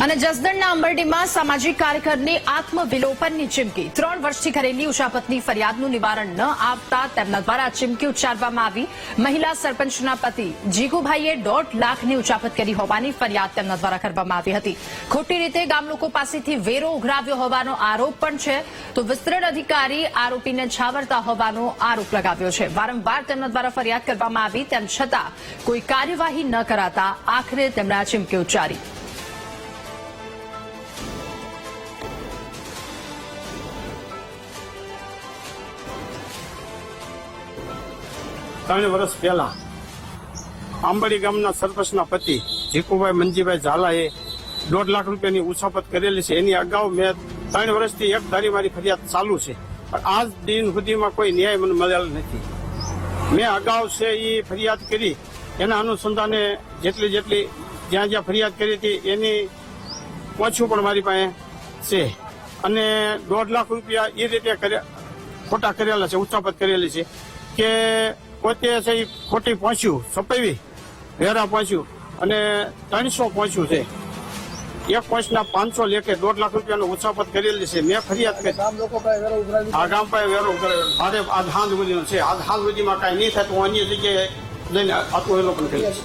અને જસદણના અંબરડીમાં સામાજિક કાર્યકરની આત્મવિલોપનની ચીમકી 3 વર્ષથી કરેલી ઉશાપતની ફરિયાદનું નિવારણ ન આવતા તેમના દ્વારા ચીમકી ઉચ્ચારવામાં આવી। મહિલા સરપંચના પતિ જીગુભાઈએ 1.5 લાખની ઉચાપત કરી હોવાની ફરિયાદ તેમના દ્વારા કરવામાં આવી હતી। ખોટી રીતે ગામ લોકો પાસેથી વેરો ઉઘરાવ્યો હોવાનો આરોપ પણ છે, તો વિસ્તરણ અધિકારી આરોપીને છાવરતા હોવાનો આરોપ લગાવ્યો છે। વારંવાર તેમના દ્વારા ફરિયાદ કરવામાં આવી, તેમ છતાં કોઈ કાર્યવાહી ન કરાતા આખરે તેમણે આ ચીમકી ઉચ્ચારી। ત્રણ વર્ષ પહેલા આંબડી ગામના સરપંચના પતિ જીકુભાઈ મંજીભાઈ ઝાલાએ 1.5 લાખ રૂપિયાની ઉછાપત કરેલી છે। એની અગાઉ મેં 3 વર્ષથી એક ધારી મારી ફરિયાદ ચાલુ છે, પણ આજ દિન સુધીમાં કોઈ ન્યાય મને મળેલ નથી। મેં અગાઉ છે એ ફરિયાદ કરી, એના અનુસંધાને જેટલી જ્યાં ફરિયાદ કરી હતી એની પહોંચ્યું પણ મારી પાસે છે, અને 1.5 લાખ રૂપિયા એ રીતે ખોટા કરેલા છે, ઉચાપત કરેલી છે કે પોતે છે એ ખોટી પહોંચ્યું, સપાવી વેરા પહોંચ્યું અને 300 પહોંચ્યું છે। એક પહોંચના 500 લેખે 1.5 લાખ રૂપિયાનો ઉચાપત કરેલી છે। મેં ફરિયાદ કરી, આ ગામ પાસે વેરો ઉઘરાવ્યો, મારે આજ હાંજ સુધીનો છે। આજ હાંજ સુધીમાં કાંઈ નહીં થાય તો હું અન્ય જગ્યાએ જઈને આત્મવિલોપન કરીશ।